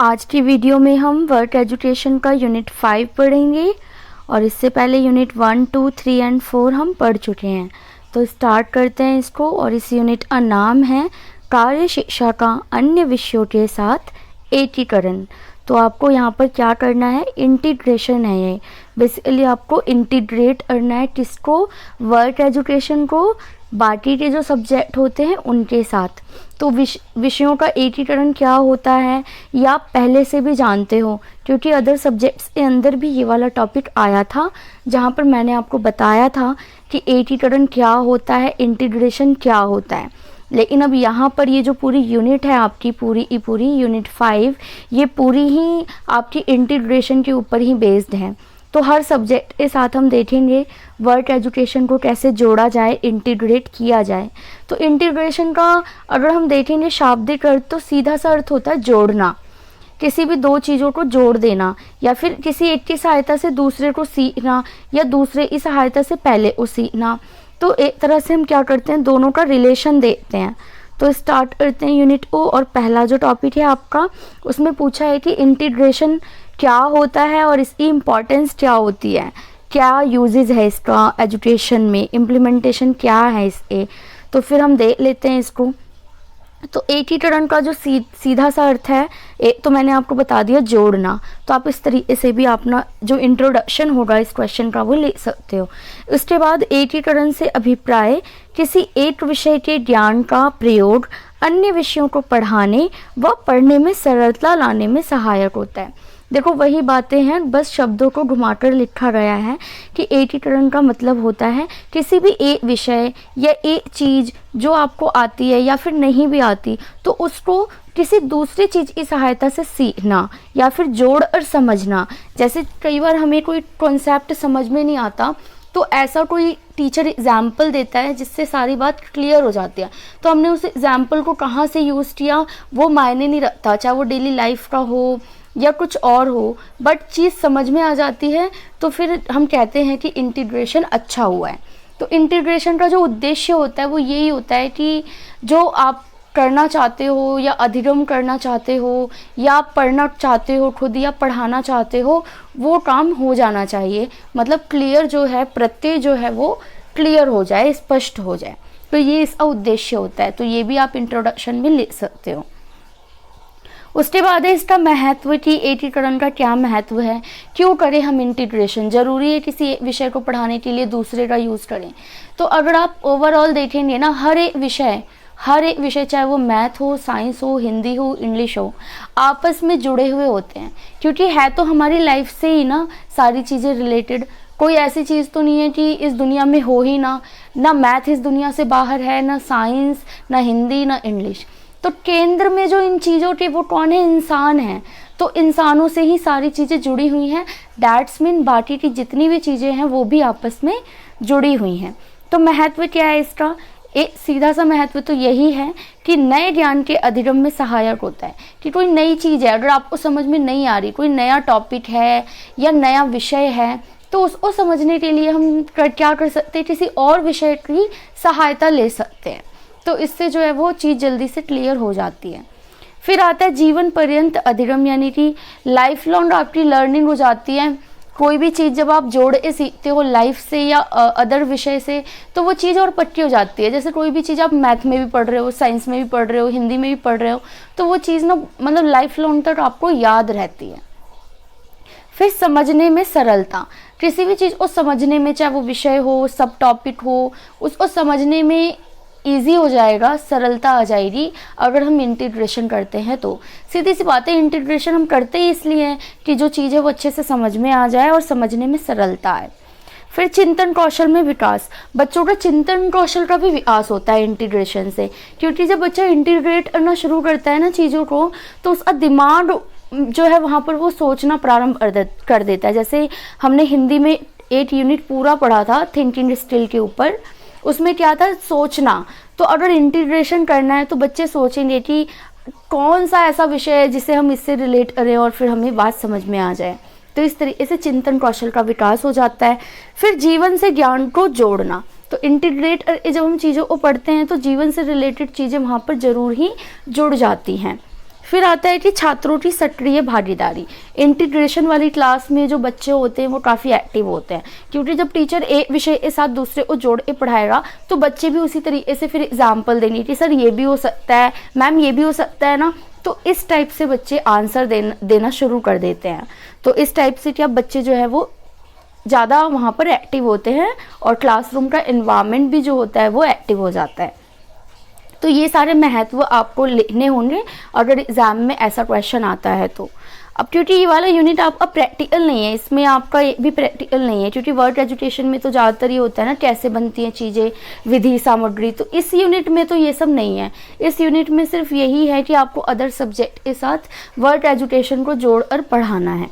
आज की वीडियो में हम वर्क एजुकेशन का यूनिट 5 पढ़ेंगे और इससे पहले यूनिट 1, 2, 3 एंड 4 हम पढ़ चुके हैं। तो स्टार्ट करते हैं इसको। और इस यूनिट का नाम है कार्य शिक्षा का अन्य विषयों के साथ एकीकरण। तो आपको यहाँ पर क्या करना है, इंटीग्रेशन है ये। बेसिकली आपको इंटीग्रेट करना है किसको, वर्क एजुकेशन को बाकी के जो सब्जेक्ट होते हैं उनके साथ। तो विषयों का एकीकरण क्या होता है ये आप पहले से भी जानते हो, क्योंकि अदर सब्जेक्ट्स के अंदर भी ये वाला टॉपिक आया था जहाँ पर मैंने आपको बताया था कि एकीकरण क्या होता है, इंटीग्रेशन क्या होता है। लेकिन अब यहाँ पर ये जो पूरी यूनिट है आपकी, पूरी यूनिट 5, ये पूरी ही आपकी इंटीग्रेशन के ऊपर ही बेस्ड है। तो हर सब्जेक्ट के साथ हम देखेंगे वर्क एजुकेशन को कैसे जोड़ा जाए, इंटीग्रेट किया जाए। तो इंटीग्रेशन का अगर हम देखेंगे शाब्दिक अर्थ, तो सीधा सा अर्थ होता है जोड़ना, किसी भी दो चीज़ों को जोड़ देना, या फिर किसी एक की सहायता से दूसरे को सीखना, या दूसरे की सहायता से पहले को सीखना। तो एक तरह से हम क्या करते हैं, दोनों का रिलेशन देखते हैं। तो स्टार्ट करते हैं यूनिट को। और पहला जो टॉपिक है आपका, उसमें पूछा है कि इंटीग्रेशन क्या होता है और इसकी इम्पोर्टेंस क्या होती है, क्या यूजेस है इसका एजुकेशन में, इम्प्लीमेंटेशन क्या है इसके। तो फिर हम देख लेते हैं इसको। तो एकीकरण का जो सीधा सा अर्थ है, एक तो मैंने आपको बता दिया जोड़ना। तो आप इस तरीके से भी अपना जो इंट्रोडक्शन होगा इस क्वेश्चन का वो ले सकते हो। उसके बाद एकीकरण से अभिप्राय किसी एक विषय के ज्ञान का प्रयोग अन्य विषयों को पढ़ाने व पढ़ने में सरलता लाने में सहायक होता है। देखो वही बातें हैं, बस शब्दों को घुमाकर लिखा गया है कि एकीकरण का मतलब होता है किसी भी एक विषय या एक चीज़ जो आपको आती है या फिर नहीं भी आती, तो उसको किसी दूसरी चीज़ की सहायता से सीखना या फिर जोड़ और समझना। जैसे कई बार हमें कोई कॉन्सेप्ट समझ में नहीं आता, तो ऐसा कोई टीचर एग्जाम्पल देता है जिससे सारी बात क्लियर हो जाती है। तो हमने उस एग्जाम्पल को कहाँ से यूज़ किया वो मायने नहीं रखता, चाहे वो डेली लाइफ का हो या कुछ और हो, बट चीज़ समझ में आ जाती है, तो फिर हम कहते हैं कि इंटीग्रेशन अच्छा हुआ है। तो इंटीग्रेशन का जो उद्देश्य होता है वो यही होता है कि जो आप करना चाहते हो या अधिगम करना चाहते हो या आप पढ़ना चाहते हो खुद या पढ़ाना चाहते हो, वो काम हो जाना चाहिए। मतलब क्लियर जो है, प्रत्यय जो है वो क्लियर हो जाए, स्पष्ट हो जाए। तो ये इसका उद्देश्य होता है। तो ये भी आप इंट्रोडक्शन में लिख सकते हो। उसके बाद है इसका महत्व कि एकीकरण का क्या महत्व है, क्यों करें हम इंटीग्रेशन, ज़रूरी है किसी एक विषय को पढ़ाने के लिए दूसरे का यूज़ करें। तो अगर आप ओवरऑल देखेंगे ना, हर एक विषय चाहे वो मैथ हो, साइंस हो, हिंदी हो, इंग्लिश हो, आपस में जुड़े हुए होते हैं, क्योंकि है तो हमारी लाइफ से ही ना सारी चीज़ें रिलेटेड। कोई ऐसी चीज़ तो नहीं है कि इस दुनिया में हो ही ना मैथ इस दुनिया से बाहर है, ना साइंस, ना हिंदी, ना इंग्लिश। तो केंद्र में जो इन चीज़ों के वो कौन है, इंसान है। तो इंसानों से ही सारी चीज़ें जुड़ी हुई हैं। दैट्स मीन बाकी की जितनी भी चीज़ें हैं वो भी आपस में जुड़ी हुई हैं। तो महत्व क्या है इसका, एक सीधा सा महत्व तो यही है कि नए ज्ञान के अधिगम में सहायक होता है। कि कोई नई चीज़ है, अगर आपको समझ में नहीं आ रही, कोई नया टॉपिक है या नया विषय है, तो उसको समझने के लिए हम क्या कर सकते हैं, किसी और विषय की सहायता ले सकते हैं। तो इससे जो है वो चीज़ जल्दी से क्लियर हो जाती है। फिर आता है जीवन पर्यंत अधिगम, यानी कि लाइफ लॉन्ग आपकी लर्निंग हो जाती है। कोई भी चीज़ जब आप जोड़ के सीखते हो लाइफ से या अदर विषय से, तो वो चीज़ और पक्की हो जाती है। जैसे कोई भी चीज़ आप मैथ में भी पढ़ रहे हो, साइंस में भी पढ़ रहे हो, हिंदी में भी पढ़ रहे हो, तो वो चीज़ ना मतलब लाइफ लॉन्ग तक आपको याद रहती है। फिर समझने में सरलता, किसी भी चीज़ को समझने में, चाहे वो विषय हो, सब टॉपिक हो, उसको समझने में ईजी हो जाएगा, सरलता आ जाएगी अगर हम इंटीग्रेशन करते हैं। तो सीधी सी बात है, इंटीग्रेशन हम करते ही इसलिए हैं कि जो चीज़ है वो अच्छे से समझ में आ जाए और समझने में सरलता आए। फिर चिंतन कौशल में विकास, बच्चों का चिंतन कौशल का भी विकास होता है इंटीग्रेशन से, क्योंकि जब बच्चा इंटीग्रेट करना शुरू करता है ना चीज़ों को, तो उसका दिमाग जो है वहाँ पर वो सोचना प्रारंभ कर देता है। जैसे हमने हिंदी में एक यूनिट पूरा पढ़ा था थिंकिंग स्किल के ऊपर, उसमें क्या था, सोचना। तो अगर इंटीग्रेशन करना है तो बच्चे सोचेंगे कि कौन सा ऐसा विषय है जिसे हम इससे रिलेट करें और फिर हमें बात समझ में आ जाए। तो इस तरीके से चिंतन कौशल का विकास हो जाता है। फिर जीवन से ज्ञान को जोड़ना, तो इंटीग्रेट जब हम चीज़ों को पढ़ते हैं तो जीवन से रिलेटेड चीज़ें वहाँ पर ज़रूर ही जुड़ जाती हैं। फिर आता है कि छात्रों की सक्रिय भागीदारी। इंटीग्रेशन वाली क्लास में जो बच्चे होते हैं वो काफ़ी एक्टिव होते हैं, क्योंकि जब टीचर एक विषय के साथ दूसरे को जोड़ के पढ़ाएगा तो बच्चे भी उसी तरीके से फिर एग्जाम्पल देंगे कि सर ये भी हो सकता है, मैम ये भी हो सकता है ना। तो इस टाइप से बच्चे आंसर देना शुरू कर देते हैं। तो इस टाइप से क्या बच्चे जो है वो ज़्यादा वहाँ पर एक्टिव होते हैं और क्लासरूम का एनवायरनमेंट भी जो होता है वो एक्टिव हो जाता है। तो ये सारे महत्व आपको लिखने होंगे अगर एग्जाम में ऐसा क्वेश्चन आता है तो। अब क्योंकि ये वाला यूनिट आपका प्रैक्टिकल नहीं है, इसमें आपका ये भी प्रैक्टिकल नहीं है, क्योंकि वर्ड एजुकेशन में तो ज़्यादातर ये होता है ना कैसे बनती हैं चीज़ें, विधि सामग्री। तो इस यूनिट में तो ये सब नहीं है। इस यूनिट में सिर्फ यही है कि आपको अदर सब्जेक्ट के साथ वर्ड एजुकेशन को जोड़कर पढ़ाना है।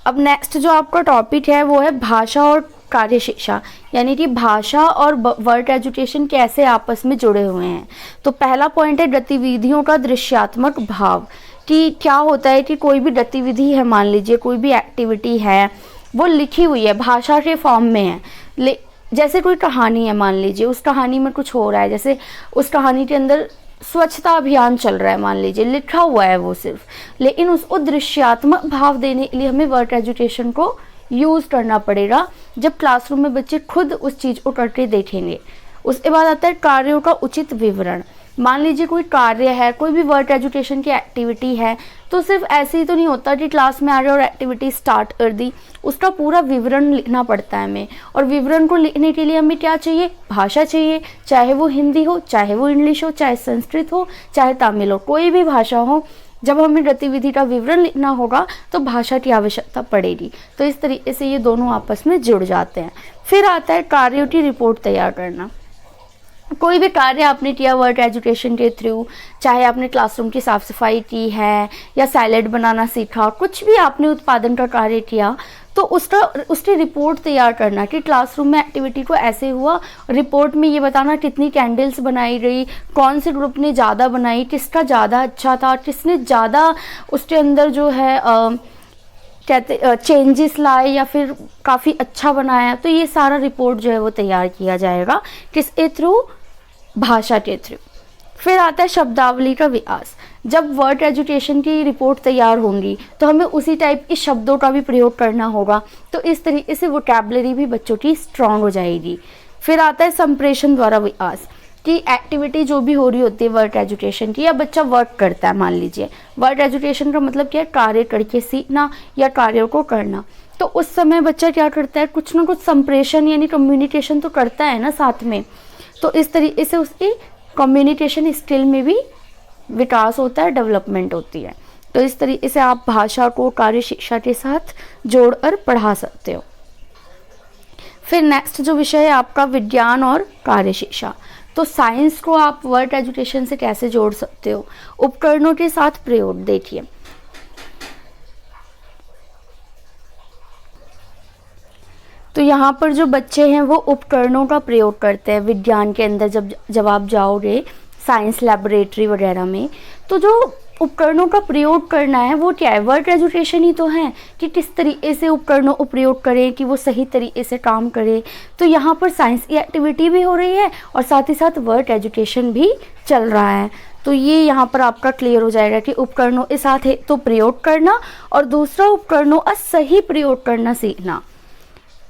अब नेक्स्ट जो आपका टॉपिक है वो है भाषा और कार्य शिक्षा, यानी कि भाषा और वर्ड एजुकेशन कैसे आपस में जुड़े हुए हैं। तो पहला पॉइंट है गतिविधियों का दृश्यात्मक भाव, कि क्या होता है कि कोई भी गतिविधि है, मान लीजिए कोई भी एक्टिविटी है वो लिखी हुई है, भाषा के फॉर्म में है। जैसे कोई कहानी है, मान लीजिए उस कहानी में कुछ हो रहा है, जैसे उस कहानी के अंदर स्वच्छता अभियान चल रहा है, मान लीजिए लिखा हुआ है वो सिर्फ, लेकिन उसको दृश्यात्मक भाव देने के लिए हमें वर्ड एजुकेशन को यूज़ करना पड़ेगा, जब क्लासरूम में बच्चे खुद उस चीज़ को करके देखेंगे। उसके बाद आता है कार्यों का उचित विवरण। मान लीजिए कोई कार्य है, कोई भी वर्ड एजुकेशन की एक्टिविटी है, तो सिर्फ ऐसे ही तो नहीं होता कि क्लास में आ रहे और एक्टिविटी स्टार्ट कर दी, उसका पूरा विवरण लिखना पड़ता है हमें। और विवरण को लिखने के लिए हमें क्या चाहिए, भाषा चाहिए, चाहे वो हिंदी हो, चाहे वो इंग्लिश हो, चाहे संस्कृत हो, चाहे तमिल हो, कोई भी भाषा हो। जब हमें गतिविधि का विवरण लिखना होगा तो भाषा की आवश्यकता पड़ेगी। तो इस तरीके से ये दोनों आपस में जुड़ जाते हैं। फिर आता है कार्यों की रिपोर्ट तैयार करना। कोई भी कार्य आपने किया वर्ड एजुकेशन के थ्रू, चाहे आपने क्लासरूम की साफ सफाई की है या सैलेड बनाना सीखा, कुछ भी आपने उत्पादन का कार्य किया, तो उसकी रिपोर्ट तैयार करना कि क्लासरूम में एक्टिविटी को ऐसे हुआ। रिपोर्ट में ये बताना कितनी कैंडल्स बनाई गई, कौन से ग्रुप ने ज़्यादा बनाई, किसका ज़्यादा अच्छा था, किसने ज़्यादा उसके अंदर जो है कहते चेंजेस लाए या फिर काफ़ी अच्छा बनाया। तो ये सारा रिपोर्ट जो है वो तैयार किया जाएगा किसके थ्रू, भाषा के थ्रू। फिर आता है शब्दावली का विकास। जब वर्ड एजुकेशन की रिपोर्ट तैयार होंगी तो हमें उसी टाइप के शब्दों का भी प्रयोग करना होगा, तो इस तरीके से वोकैबुलरी भी बच्चों की स्ट्रांग हो जाएगी। फिर आता है संप्रेषण द्वारा विकास, कि एक्टिविटी जो भी हो रही होती है वर्ड एजुकेशन की, या बच्चा वर्क करता है, मान लीजिए वर्ड एजुकेशन का मतलब क्या है, कार्य करके सीखना या कार्यों को करना। तो उस समय बच्चा क्या करता है, कुछ ना कुछ संप्रेषण यानी कम्युनिकेशन तो करता है ना साथ में। तो इस तरीके से उसकी कम्युनिकेशन स्किल में भी विकास होता है, डेवलपमेंट होती है। तो इस तरीके से आप भाषा को कार्य शिक्षा के साथ जोड़कर पढ़ा सकते हो। फिर नेक्स्ट जो विषय है आपका विज्ञान और कार्य शिक्षा। तो साइंस को आप वर्ड एजुकेशन से कैसे जोड़ सकते हो, उपकरणों के साथ प्रयोग। देखिए तो यहाँ पर जो बच्चे हैं वो उपकरणों का प्रयोग करते हैं विज्ञान के अंदर। जब आप जाओगे साइंस लैबोरेटरी वगैरह में, तो जो उपकरणों का प्रयोग करना है वो क्या है, वर्ड एजुकेशन ही तो है कि किस तरीके से उपकरणों का प्रयोग करें कि वो सही तरीके से काम करे। तो यहाँ पर साइंस की एक्टिविटी भी हो रही है और साथ ही साथ वर्ड एजुकेशन भी चल रहा है। तो ये यहाँ पर आपका क्लियर हो जाएगा कि उपकरणों के साथ है तो प्रयोग करना, और दूसरा उपकरणों का सही प्रयोग करना सीखना।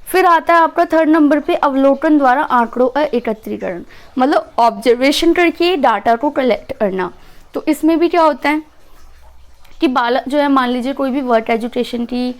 फिर आता है आपका थर्ड नंबर पे अवलोकन द्वारा आंकड़ों का एकत्रीकरण, मतलब ऑब्जर्वेशन करके डाटा को कलेक्ट करना। तो इसमें भी क्या होता है कि बालक जो है, मान लीजिए कोई भी वर्ड एजुकेशन की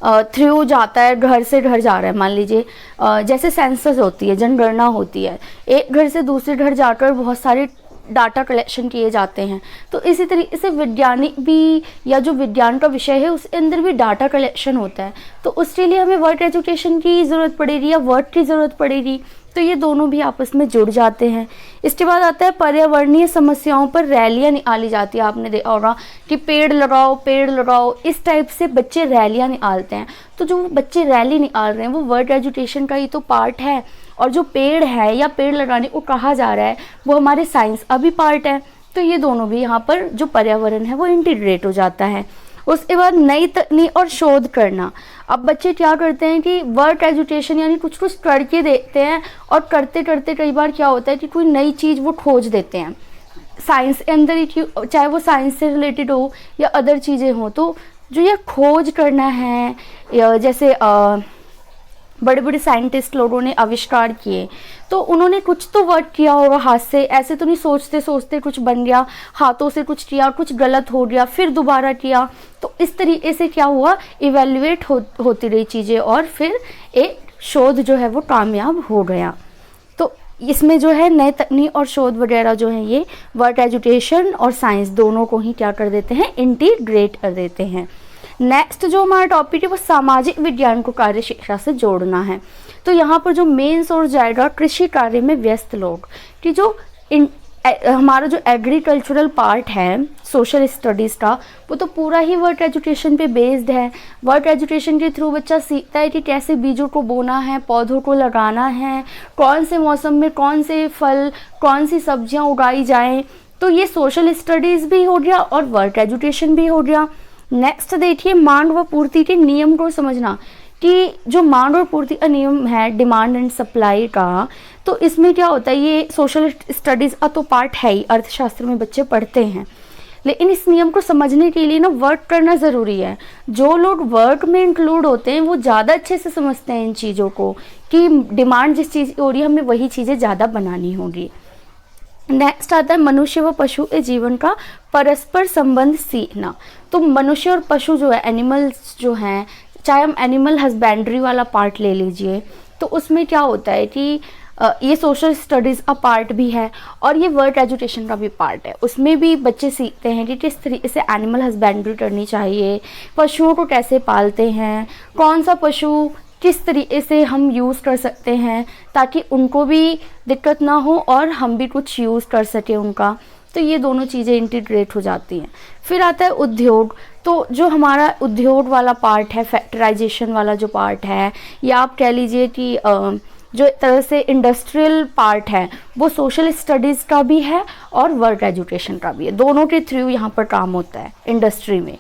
थ्रू जाता है, घर से घर जा रहा है, मान लीजिए जैसे सेंसस होती है, जनगणना होती है, एक घर से दूसरे घर जाकर बहुत सारे डाटा कलेक्शन किए जाते हैं। तो इसी तरीके से वैज्ञानिक भी, या जो विज्ञान का विषय है उसके अंदर भी डाटा कलेक्शन होता है। तो उसके लिए हमें वर्ड एजुकेशन की ज़रूरत पड़ेगी या वर्ड की ज़रूरत पड़ेगी। तो ये दोनों भी आपस में जुड़ जाते हैं। इसके बाद आता है पर्यावरणीय समस्याओं पर रैलियाँ निकाली जाती है। आपने देखा होगा कि पेड़ लगाओ पेड़ लगाओ, इस टाइप से बच्चे रैलियाँ निकालते हैं। तो जो बच्चे रैली निकाल रहे हैं वो वर्ड एजुकेशन का ही तो पार्ट है, और जो पेड़ है या पेड़ लगाने को कहा जा रहा है वो हमारे साइंस का भी पार्ट है। तो ये दोनों भी यहाँ पर जो पर्यावरण है वो इंटीग्रेट हो जाता है। उसके बाद नई तकनीक और शोध करना। अब बच्चे क्या करते हैं कि वर्ड एजुकेशन यानी कुछ कुछ करके देखते हैं, और करते करते कई बार क्या होता है कि कोई नई चीज़ वो खोज देते हैं। साइंस के अंदर ही, चाहे वो साइंस से रिलेटेड हो या अदर चीज़ें हो, तो जो ये खोज करना है, या जैसे बड़े बड़े साइंटिस्ट लोगों ने आविष्कार किए, तो उन्होंने कुछ तो वर्क किया होगा हाथ से, ऐसे तो नहीं सोचते सोचते कुछ बन गया, हाथों से कुछ किया, कुछ गलत हो गया, फिर दोबारा किया। तो इस तरीके से क्या हुआ, इवेल्युएट होती रही चीज़ें, और फिर एक शोध जो है वो कामयाब हो गया। तो इसमें जो है नए तकनीक और शोध वगैरह जो है ये वर्क एजुकेशन और साइंस दोनों को ही क्या कर देते हैं, इंटीग्रेट कर देते हैं। नेक्स्ट जो हमारा टॉपिक है वो सामाजिक विज्ञान को कार्य शिक्षा से जोड़ना है। तो यहाँ पर जो मेन सोर्स जाएगा कृषि कार्य में व्यस्त लोग, कि जो हमारा जो एग्रीकल्चरल पार्ट है सोशल स्टडीज़ का, वो तो पूरा ही वर्क एजुकेशन पे बेस्ड है। वर्क एजुकेशन के थ्रू बच्चा सीखता है कि कैसे बीजों को बोना है, पौधों को लगाना है, कौन से मौसम में कौन से फल, कौन सी सब्जियां उगाई जाएं। तो ये सोशल स्टडीज़ भी हो गया और वर्क एजुकेशन भी हो गया। नेक्स्ट देखिए, मांग व पूर्ति के नियम को समझना, कि जो मांग और पूर्ति का नियम है डिमांड एंड सप्लाई का, तो इसमें क्या होता है, ये सोशल स्टडीज़ का तो पार्ट है ही, अर्थशास्त्र में बच्चे पढ़ते हैं, लेकिन इस नियम को समझने के लिए ना वर्क करना ज़रूरी है। जो लोग वर्क में इंक्लूड होते हैं वो ज़्यादा अच्छे से समझते हैं इन चीज़ों को, कि डिमांड जिस चीज़ की हो रही है हमें वही चीज़ें ज़्यादा बनानी होगी। नेक्स्ट आता है मनुष्य व पशु के जीवन का परस्पर संबंध सीखना। तो मनुष्य और पशु जो है, एनिमल्स जो हैं, चाहे हम एनिमल हस्बेंड्री वाला पार्ट ले लीजिए, तो उसमें क्या होता है कि ये सोशल स्टडीज़ का पार्ट भी है और ये वर्क एजुकेशन का भी पार्ट है। उसमें भी बच्चे सीखते हैं कि किस तरीके से एनिमल हस्बेंड्री करनी चाहिए, पशुओं को कैसे पालते हैं, कौन सा पशु किस तरीके से हम यूज़ कर सकते हैं ताकि उनको भी दिक्कत ना हो और हम भी कुछ यूज़ कर सकें उनका। तो ये दोनों चीज़ें इंटीग्रेट हो जाती हैं। फिर आता है उद्योग। तो जो हमारा उद्योग वाला पार्ट है, फैक्टराइजेशन वाला जो पार्ट है, या आप कह लीजिए कि जो एक तरह से इंडस्ट्रियल पार्ट है, वो सोशल स्टडीज़ का भी है और वर्क एजुकेशन का भी है। दोनों के थ्रू यहाँ पर काम होता है इंडस्ट्री में।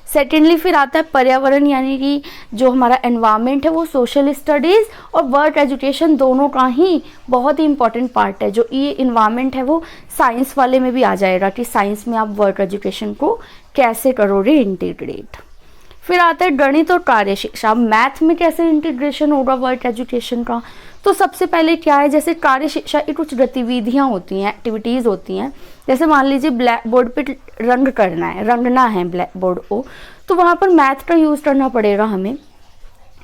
सेकेंडली फिर आता है पर्यावरण, यानी कि जो हमारा एनवायरनमेंट है वो सोशल स्टडीज़ और वर्क एजुकेशन दोनों का ही बहुत ही इंपॉर्टेंट पार्ट है। जो ये इन्वायरमेंट है वो साइंस वाले में भी आ जाएगा कि साइंस में आप वर्क एजुकेशन को कैसे करोगे इंटीग्रेट। फिर आता है गणित और कार्य शिक्षा। मैथ में कैसे इंटीग्रेशन होगा वर्क एजुकेशन का, तो सबसे पहले क्या है, जैसे कार्य शिक्षा की कुछ गतिविधियाँ होती हैं, एक्टिविटीज़ होती हैं। जैसे मान लीजिए ब्लैक बोर्ड पे रंग करना है, रंगना है ब्लैक बोर्ड को, तो वहाँ पर मैथ का यूज़ करना पड़ेगा हमें,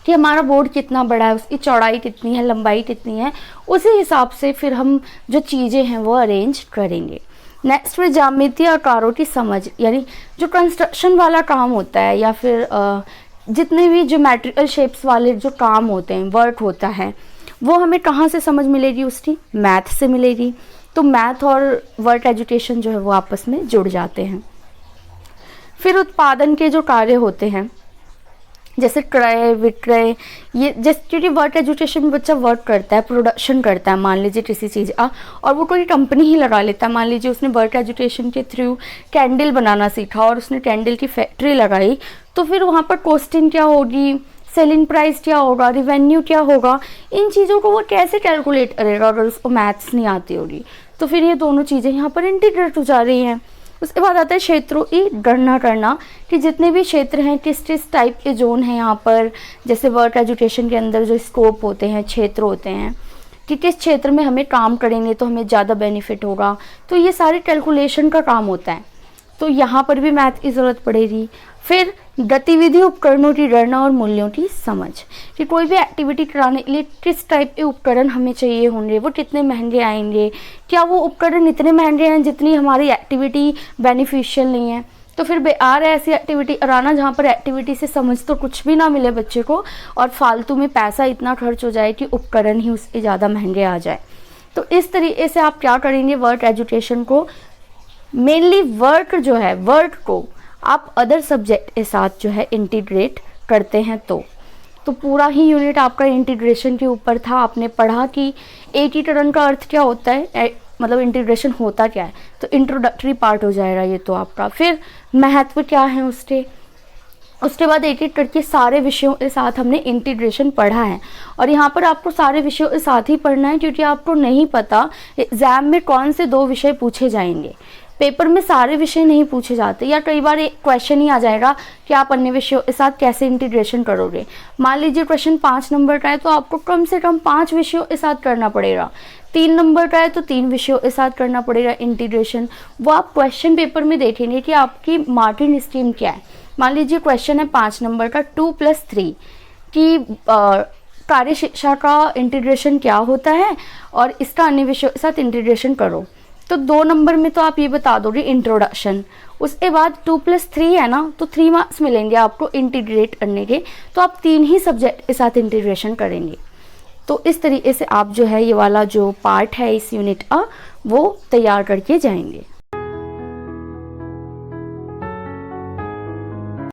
कि हमारा बोर्ड कितना बड़ा है, उसकी चौड़ाई कितनी है, लंबाई कितनी है, उसी हिसाब से फिर हम जो चीज़ें हैं वो अरेंज करेंगे। नेक्स्ट में ज्यामितीय आकारों की समझ, यानी जो कंस्ट्रक्शन वाला काम होता है या फिर जितने भी ज्योमेट्रिकल शेप्स वाले जो काम होते हैं, वर्क होता है, वो हमें कहाँ से समझ मिलेगी, उसकी मैथ से मिलेगी। तो मैथ और वर्क एजुकेशन जो है वो आपस में जुड़ जाते हैं। फिर उत्पादन के जो कार्य होते हैं, जैसे क्रय विक्रय, ये जैसे क्योंकि वर्क एजुकेशन में बच्चा वर्क करता है, प्रोडक्शन करता है, मान लीजिए किसी चीज़ का, और वो कोई कंपनी ही लगा लेता है। मान लीजिए उसने वर्क एजुकेशन के थ्रू कैंडल बनाना सीखा और उसने कैंडल की फैक्ट्री लगाई, तो फिर वहाँ पर कॉस्टिंग क्या होगी, सेलिंग प्राइस क्या होगा, रिवेन्यू क्या होगा, इन चीज़ों को वो कैसे कैलकुलेट करेगा अगर उसको मैथ्स नहीं आती होगी। तो फिर ये दोनों चीज़ें यहाँ पर इंटीग्रेट हो जा रही हैं। उसके बाद आता है क्षेत्रों की गणना करना, कि जितने भी क्षेत्र हैं किस किस टाइप के जोन हैं यहाँ पर, जैसे वर्क एजुकेशन के अंदर जो स्कोप होते हैं, क्षेत्र होते हैं, कि किस क्षेत्र में हमें काम करेंगे तो हमें ज़्यादा बेनिफिट होगा। तो ये सारे कैलकुलेशन का काम होता है, तो यहाँ पर भी मैथ की ज़रूरत पड़ेगी। फिर गतिविधि उपकरणों की गणना और मूल्यों की समझ, कि कोई भी एक्टिविटी कराने के लिए किस टाइप के उपकरण हमें चाहिए होंगे, वो कितने महंगे आएंगे, क्या वो उपकरण इतने महंगे हैं जितनी हमारी एक्टिविटी बेनिफिशियल नहीं है। तो फिर बेकार है ऐसी एक्टिविटी कराना जहाँ पर एक्टिविटी से समझ तो कुछ भी ना मिले बच्चे को, और फालतू में पैसा इतना खर्च हो जाए कि उपकरण ही उसके ज़्यादा महंगे आ जाए। तो इस तरीके से आप क्या करेंगे, वर्क एजुकेशन को मेनली वर्क जो है, वर्क को आप अदर सब्जेक्ट के साथ जो है इंटीग्रेट करते हैं। तो पूरा ही यूनिट आपका इंटीग्रेशन के ऊपर था। आपने पढ़ा कि एकीकरण का अर्थ क्या होता है, मतलब इंटीग्रेशन होता क्या है, तो इंट्रोडक्टरी पार्ट हो जाएगा ये तो आपका। फिर महत्व क्या है उसके, उसके बाद एक एक करके सारे विषयों के साथ हमने इंटीग्रेशन पढ़ा है। और यहाँ पर आपको सारे विषयों के साथ ही पढ़ना है, क्योंकि आपको नहीं पता एग्जाम में कौन से 2 विषय पूछे जाएंगे। पेपर में सारे विषय नहीं पूछे जाते, या कई बार एक क्वेश्चन ही आ जाएगा कि आप अन्य विषयों के साथ कैसे इंटीग्रेशन करोगे। मान लीजिए क्वेश्चन 5 नंबर का है तो आपको कम से कम 5 विषयों के साथ करना पड़ेगा। 3 नंबर का है तो 3 विषयों के साथ करना पड़ेगा इंटीग्रेशन। वो आप क्वेश्चन पेपर में देखेंगे कि आपकी मार्किंग स्कीम क्या है। मान लीजिए क्वेश्चन है 5 नंबर का 2+3 की कार्य शिक्षा का इंटीग्रेशन क्या होता है और इसका अन्य विषयों के साथ इंटीग्रेशन करो। तो 2 नंबर में तो आप ये बता दोगे इंट्रोडक्शन। उसके बाद 2+3 है ना, तो 3 मार्क्स मिलेंगे आपको इंटीग्रेट करने के, तो आप 3 ही सब्जेक्ट के साथ इंटीग्रेशन करेंगे। तो इस तरीके से आप जो है ये वाला जो पार्ट है इस यूनिट का वो तैयार करके जाएंगे।